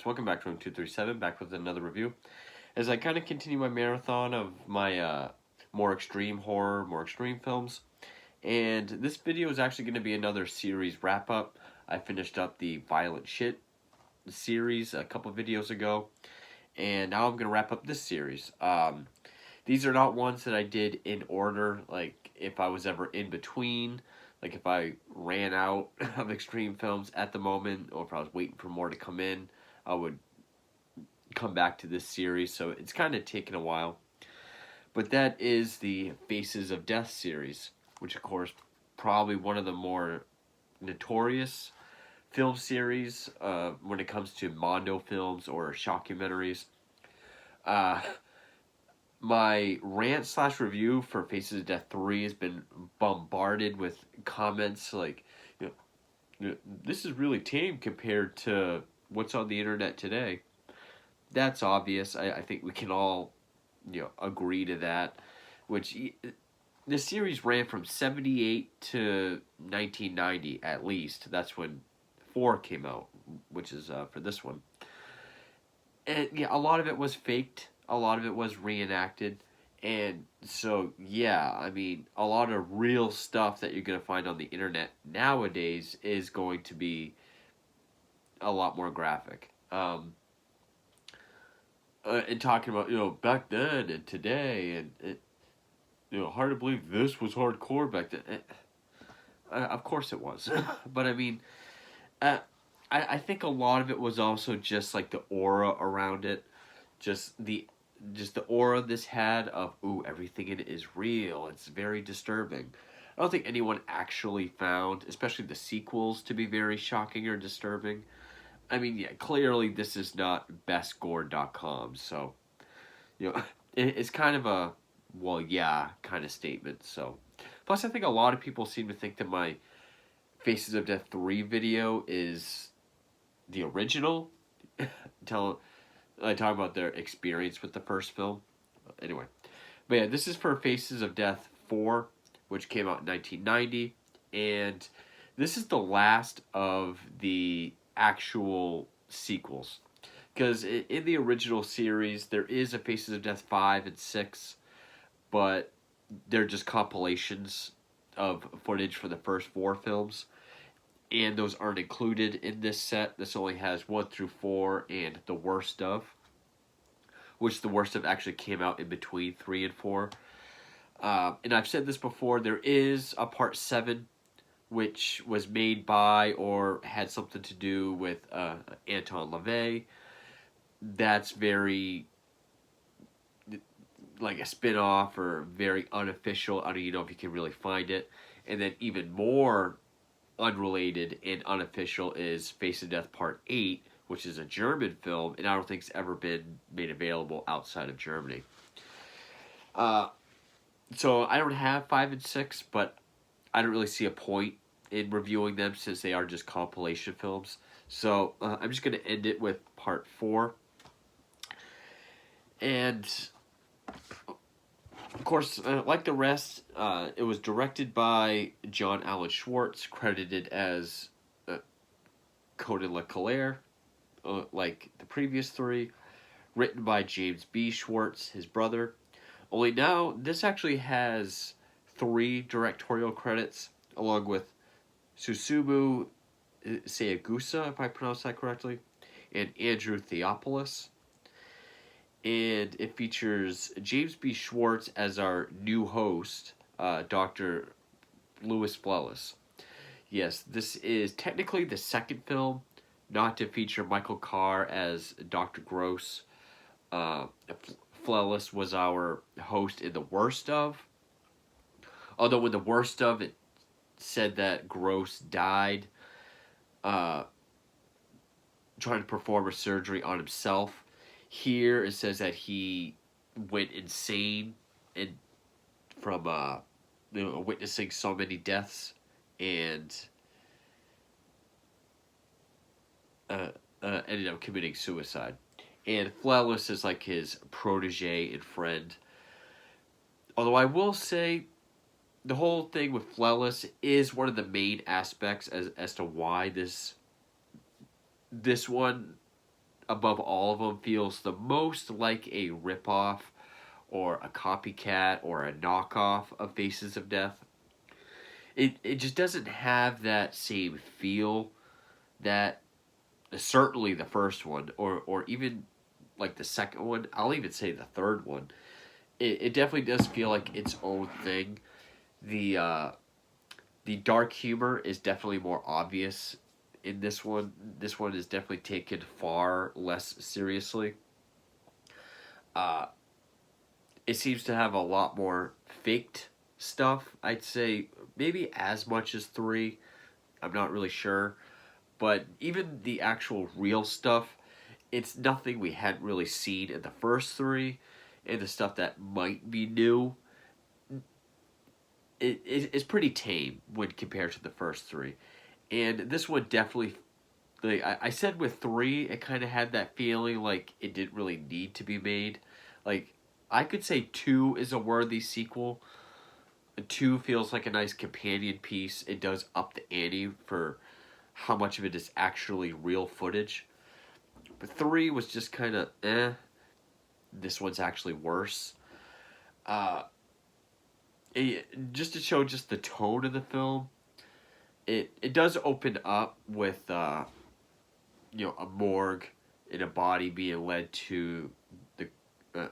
guys, welcome back to Room 237, back with another review. As I kind of continue my marathon of my more extreme horror, more extreme films, and this video is actually going to be another series wrap-up. I finished up the Violent Shit series a couple videos ago, and now I'm going to wrap up this series. These are not ones that I did in order, like if I was ever in between, like if I ran out of extreme films at the moment, or if I was waiting for more to come in, I would come back to this series, so it's kind of taken a while. But that is the Faces of Death series, which of course probably one of the more notorious film series when it comes to Mondo films or shockumentaries. My rant slash review for Faces of Death 3 has been bombarded with comments like, this is really tame compared to what's on the internet today. That's obvious. I think we can all, agree to that. Which the series ran from 78 to 1990 at least. That's when 4 came out, which is for this one. And yeah, a lot of it was faked. A lot of it was reenacted. And so, yeah, I mean, a lot of real stuff that you're going to find on the internet nowadays is going to be a lot more graphic. And talking about, back then and today, and hard to believe this was hardcore back then. Of course it was. But I mean, I think a lot of it was also just like the aura around it. Just the aura this had of, everything in it is real. It's very disturbing. I don't think anyone actually found, especially the sequels, to be very shocking or disturbing. I mean, yeah, clearly this is not bestgore.com, so, it's kind of a, well, yeah, kind of statement, so. Plus, I think a lot of people seem to think that my Faces of Death 3 video is the original. I talk about their experience with the first film. Anyway. But yeah, this is for Faces of Death 4, which came out in 1990. And this is the last of the actual sequels. Because in the original series, there is a Faces of Death 5 and 6. But they're just compilations of footage for the first 4 films. And those aren't included in this set. This only has 1 through 4 and The Worst Of, which The Worst Of actually came out in between 3 and 4. And I've said this before, there is a part 7, which was made by or had something to do with Anton LaVey. That's very like a spin-off or very unofficial. I don't even know if you can really find it. And then even more unrelated and unofficial is Face of Death Part 8, which is a German film, and I don't think it's ever been made available outside of Germany. So I don't have 5 and 6, but I don't really see a point in reviewing them since they are just compilation films. So I'm just going to end it with Part 4. And of course, like the rest, it was directed by John Alan Schwartz, credited as Conan LeClaire, like the previous 3. Written by James B. Schwartz, his brother. Only now, this actually has 3 directorial credits, along with Susumu Sayagusa, if I pronounce that correctly, and Andrew Theopolis. And it features James B. Schwartz as our new host, Dr. Louis Flellis. Yes, this is technically the second film not to feature Michael Carr as Dr. Gross. Flellis was our host in The Worst Of. Although in The Worst Of, it said that Gross died trying to perform a surgery on himself. Here it says that he went insane and from witnessing so many deaths and ended up committing suicide. And Flellis is like his protege and friend. Although I will say, the whole thing with Flellis is one of the main aspects as to why this one above all of them feels the most like a ripoff or a copycat or a knockoff of Faces of Death. It just doesn't have that same feel that certainly the first one or even like the second one. I'll even say the third one. It definitely does feel like its own thing. The uh, the dark humor is definitely more obvious in this one. This one is definitely taken far less seriously. Uh, it seems to have a lot more faked stuff. I'd say maybe as much as three. I'm not really sure, but even the actual real stuff, it's nothing we hadn't really seen in the first three, and the stuff that might be new. It's pretty tame when compared to the first three, and this one definitely. Like I said with three, it kind of had that feeling like it didn't really need to be made. Like I could say two is a worthy sequel. Two feels like a nice companion piece. It does up the ante for how much of it is actually real footage. But three was just kind of eh. This one's actually worse. Uh, just to show just the tone of the film, it does open up with a morgue and a body being led to the uh,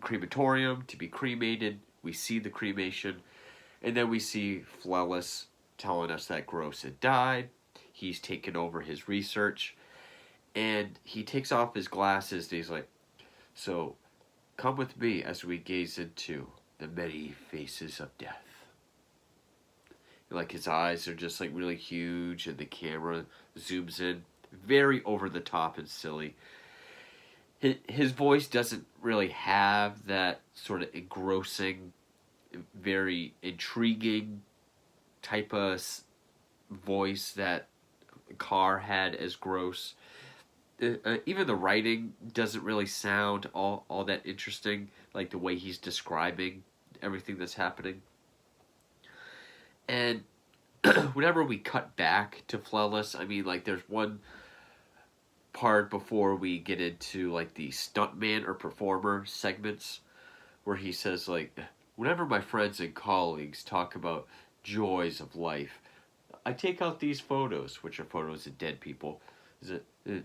crematorium to be cremated. We see the cremation, and then we see Flellis telling us that Gross had died. He's taken over his research, and he takes off his glasses, and he's like, "So, come with me as we gaze into the many faces of death." And, like his eyes are just like really huge, and the camera zooms in, very over the top and silly. His voice doesn't really have that sort of engrossing, very intriguing type of voice that Carr had as Gross. Even the writing doesn't really sound all that interesting, like the way he's describing everything that's happening. And whenever we cut back to Flawless, I mean, like, there's one part before we get into, like, the stuntman or performer segments where he says, like, whenever my friends and colleagues talk about joys of life, I take out these photos, which are photos of dead people. Is it?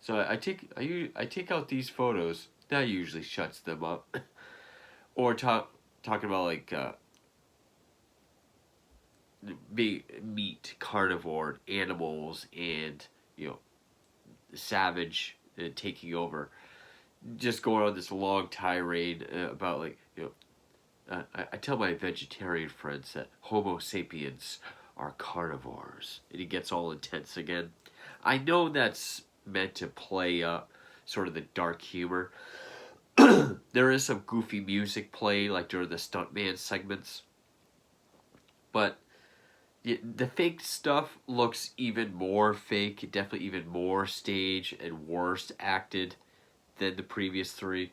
So I take out these photos. That usually shuts them up. Or talking about like meat, carnivore animals, and savage taking over. Just going on this long tirade about like I tell my vegetarian friends that Homo sapiens are carnivores, and he gets all intense again. I know that's meant to play up sort of the dark humor. There is some goofy music play like during the stuntman segments, but the fake stuff looks even more fake, definitely even more staged and worse acted than the previous three.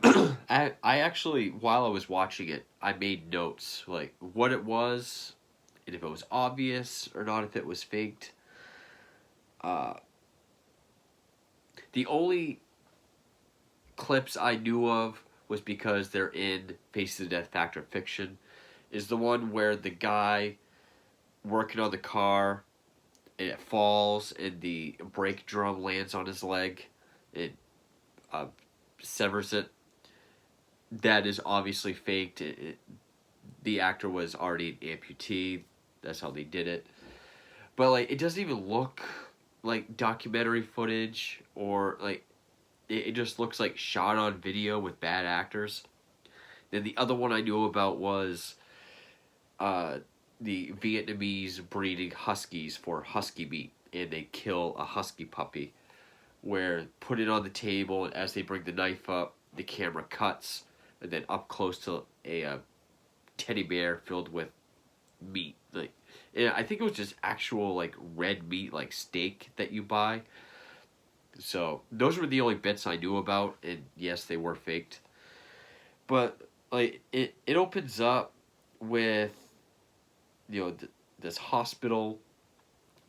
I actually, while I was watching it, I made notes like what it was, and if it was obvious or not, if it was faked. Uh, the only clips I knew of was because they're in Faces of Death Fact or Fiction, is the one where the guy working on the car, and it falls, and the brake drum lands on his leg. It uh, severs it. That is obviously faked. The actor was already an amputee. That's how they did it. But like, it doesn't even look like documentary footage, or like it just looks like shot on video with bad actors. Then the other one I knew about was the Vietnamese breeding huskies for husky meat, and they kill a husky puppy. Where put it on the table, and as they bring the knife up, the camera cuts, and then up close to a teddy bear filled with meat. Like, yeah, I think it was just actual like red meat, like steak that you buy. So those were the only bits I knew about, and yes, they were faked. But like it opens up with this hospital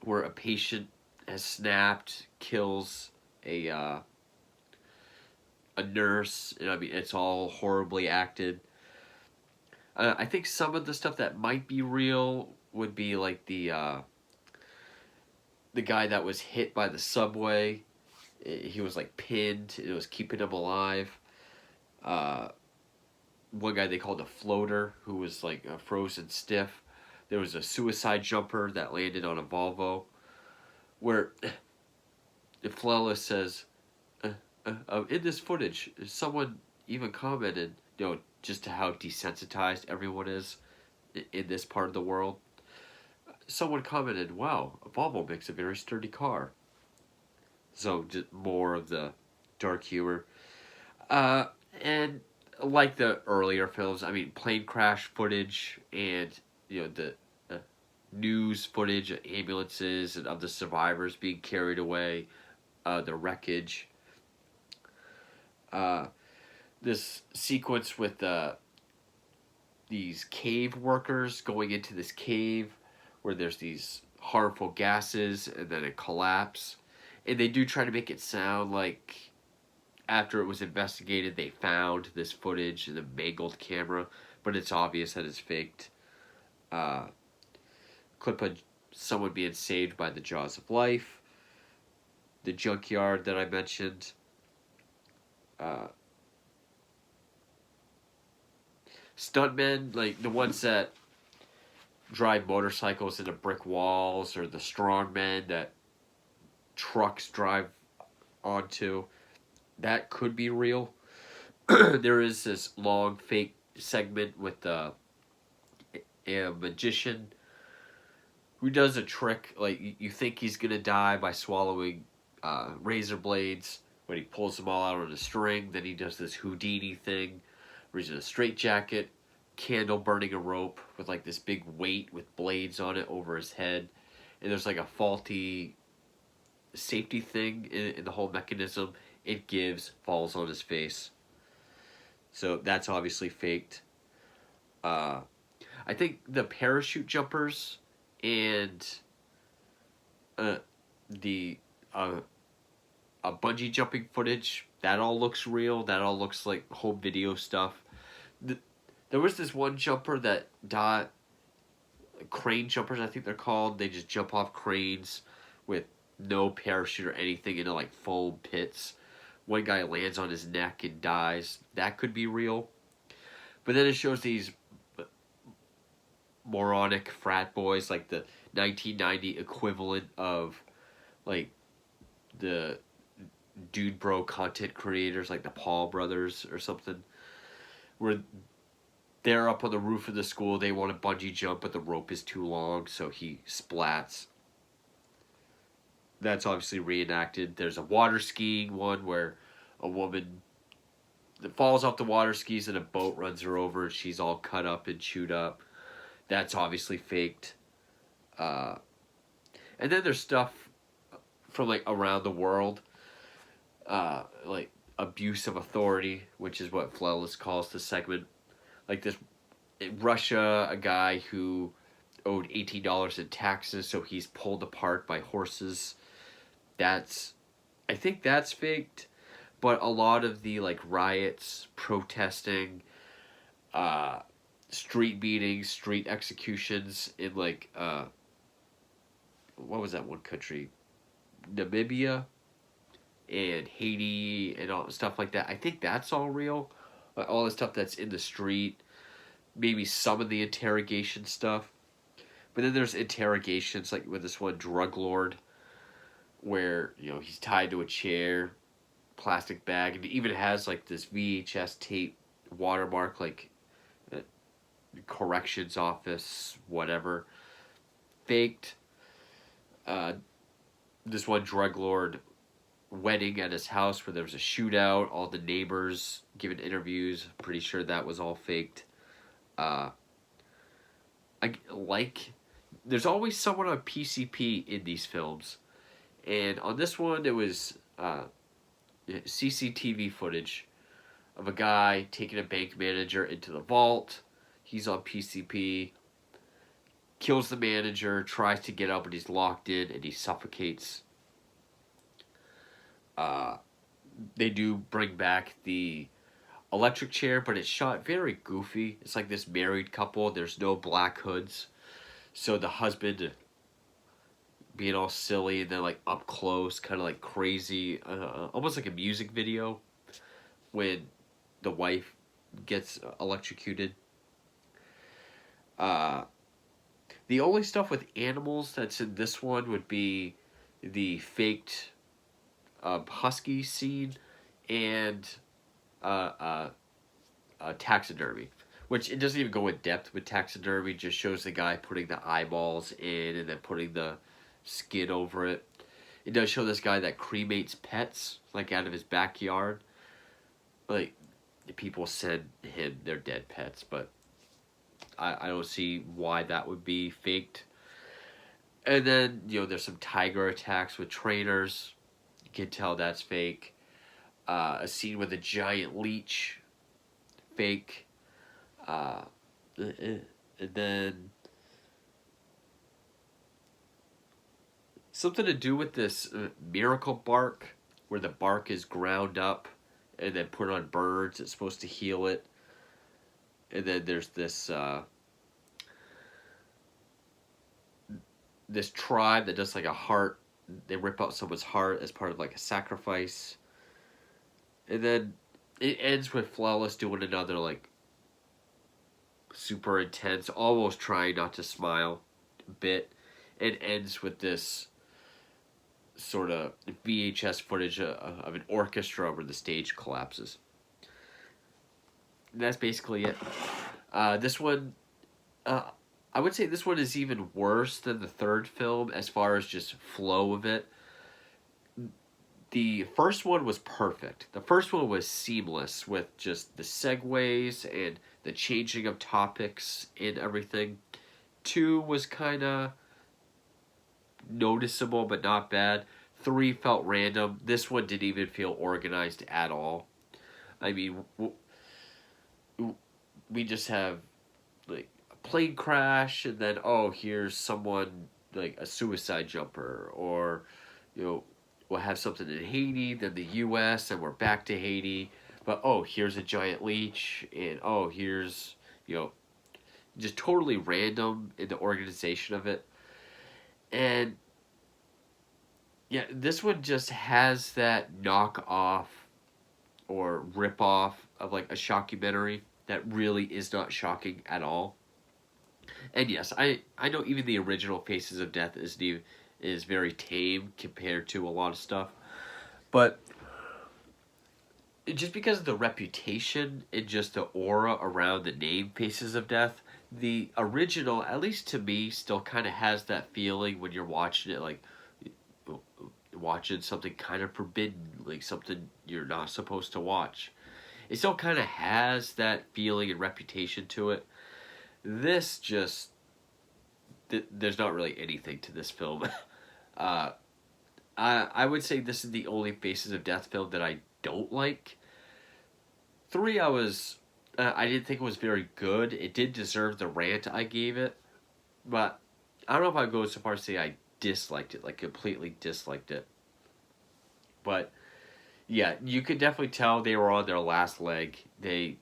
where a patient has snapped, kills a nurse, and I mean it's all horribly acted. I think some of the stuff that might be real would be like the guy that was hit by the subway. He was like pinned. It was keeping him alive. Uh, One guy they called a floater who was like frozen stiff. There was a suicide jumper that landed on a Volvo, where the Flella says, in this footage, someone even commented, just to how desensitized everyone is in this part of the world. Someone commented, "Wow, a Volvo makes a very sturdy car." So just more of the dark humor, uh, and like the earlier films, I mean, plane crash footage and the news footage of ambulances and of the survivors being carried away, the wreckage. Uh, this sequence with these cave workers going into this cave where there's these harmful gases and then a collapse. And they do try to make it sound like after it was investigated, they found this footage in a mangled camera, but it's obvious that it's faked. Uh, Clip of someone being saved by the jaws of life. The junkyard that I mentioned. Uh, Stuntmen, like the ones that drive motorcycles into brick walls, or the strongmen that trucks drive onto, that could be real. There is this long fake segment with a magician who does a trick, like you think he's gonna die by swallowing razor blades, but he pulls them all out on a string. Then he does this Houdini thing where he's in a straitjacket, candle burning a rope with like this big weight with blades on it over his head, and there's like a faulty safety thing in the whole mechanism. It gives, falls on his face. So that's obviously faked. Uh, I think the parachute jumpers and the bungee jumping footage, that all looks real. That all looks like home video stuff. There was this one jumper that died. Crane jumpers, I think they're called. They just jump off cranes with no parachute or anything into like foam pits. One guy lands on his neck and dies. That could be real. But then it shows these moronic frat boys, like the 1990 equivalent of like the dude bro content creators, like the Paul brothers or something, where they're up on the roof of the school. They want to bungee jump, but the rope is too long, so he splats. That's obviously reenacted. There's a water skiing one where a woman that falls off the water skis and a boat runs her over and she's all cut up and chewed up. That's obviously faked. And then there's stuff from like around the world, like abuse of authority, which is what Flawless calls the segment. Like this, in Russia, a guy who owed $18 in taxes, so he's pulled apart by horses. I think that's faked, but a lot of the like riots, protesting, street beatings, street executions in like what was that one country, Namibia, and Haiti, and all stuff like that. I think that's all real. All the stuff that's in the street, maybe some of the interrogation stuff. But then there's interrogations like with this one drug lord, where he's tied to a chair, plastic bag, and it even has like this VHS tape watermark, like corrections office, whatever, faked. This one drug lord wedding at his house where there was a shootout, all the neighbors giving interviews. Pretty sure that was all faked. There's always someone on PCP in these films, and on this one it was CCTV footage of a guy taking a bank manager into the vault. He's on PCP, kills the manager, tries to get up, but he's locked in and he suffocates. Uh, they do bring back the electric chair, but it's shot very goofy. It's like this married couple. There's no black hoods, so the husband being all silly and then like up close, kind of like crazy, almost like a music video when the wife gets electrocuted. Uh, the only stuff with animals that's in this one would be the faked husky scene and uh, uh, taxidermy, which it doesn't even go in depth with taxidermy. Just shows the guy putting the eyeballs in and then putting the skin over it. It does show this guy that cremates pets like out of his backyard. Like people send him their dead pets, but I don't see why that would be faked. And then there's some tiger attacks with trainers. You can tell that's fake. A scene with a giant leech, fake. Uh, and then something to do with this miracle bark, where the bark is ground up and then put on birds. It's supposed to heal it. And then there's this tribe that does like a heart. They rip out someone's heart as part of like a sacrifice. And then it ends with Flawless doing another like super intense, almost trying not to smile bit. It ends with this sort of VHS footage of an orchestra where the stage collapses. And that's basically it. This one, I would say this one is even worse than the third film as far as just flow of it. The first one was perfect. The first one was seamless with just the segues and the changing of topics and everything. Two was kind of noticeable but not bad. Three felt random. This one didn't even feel organized at all. I mean, we just have like a plane crash and then here's someone like a suicide jumper, or we'll have something in Haiti, then the U.S., and we're back to Haiti. But here's a giant leech, and here's just totally random in the organization of it. And yeah, this one just has that knock off or rip off of like a shockumentary that really is not shocking at all. And yes, I know even the original Faces of Death is very tame compared to a lot of stuff. But just because of the reputation and just the aura around the name Faces of Death, the original, at least to me, still kind of has that feeling when you're watching it, like watching something kind of forbidden, like something you're not supposed to watch. It still kind of has that feeling and reputation to it. This just, there's not really anything to this film. I would say this is the only Faces of Death film that I don't like. Three, I didn't think it was very good. It did deserve the rant I gave it, but I don't know if I'd go so far as to say I disliked it, like completely disliked it. But yeah, you could definitely tell they were on their last leg. I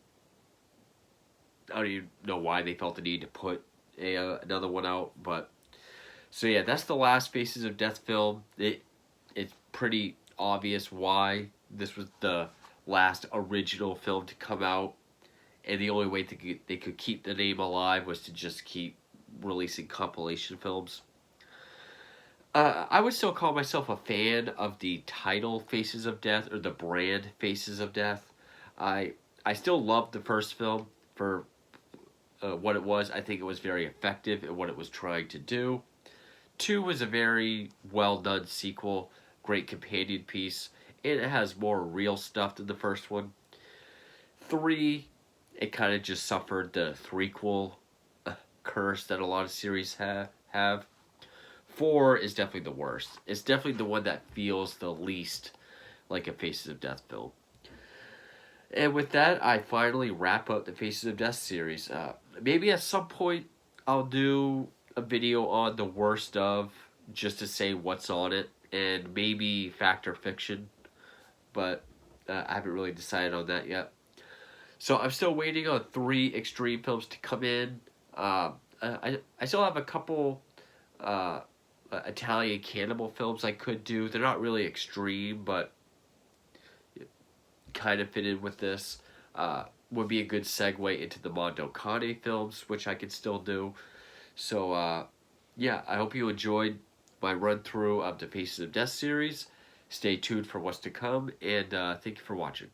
don't even know why they felt the need to put another one out, but so yeah, that's the last Faces of Death film. It's pretty obvious why this was the last original film to come out, and the only way they could keep the name alive was to just keep releasing compilation films. I would still call myself a fan of the title Faces of Death, or the brand Faces of Death. I still love the first film for what it was. I think it was very effective in what it was trying to do. Two was a very well done sequel, great companion piece, and it has more real stuff than the first one. Three, it kind of just suffered the threequel curse that a lot of series have. Four is definitely the worst. It's definitely the one that feels the least like a Faces of Death film. And with that, I finally wrap up the Faces of Death series. Maybe at some point I'll do a video on the worst of, just to say what's on it, and maybe Fact or Fiction. but I haven't really decided on that yet. So I'm still waiting on 3 extreme films to come in. I still have a couple Italian cannibal films I could do. They're not really extreme, but kind of fit in with this. Would be a good segue into the Mondo Cane films, which I could still do. So, yeah, I hope you enjoyed my run through of the Faces of Death series. Stay tuned for what's to come, and thank you for watching.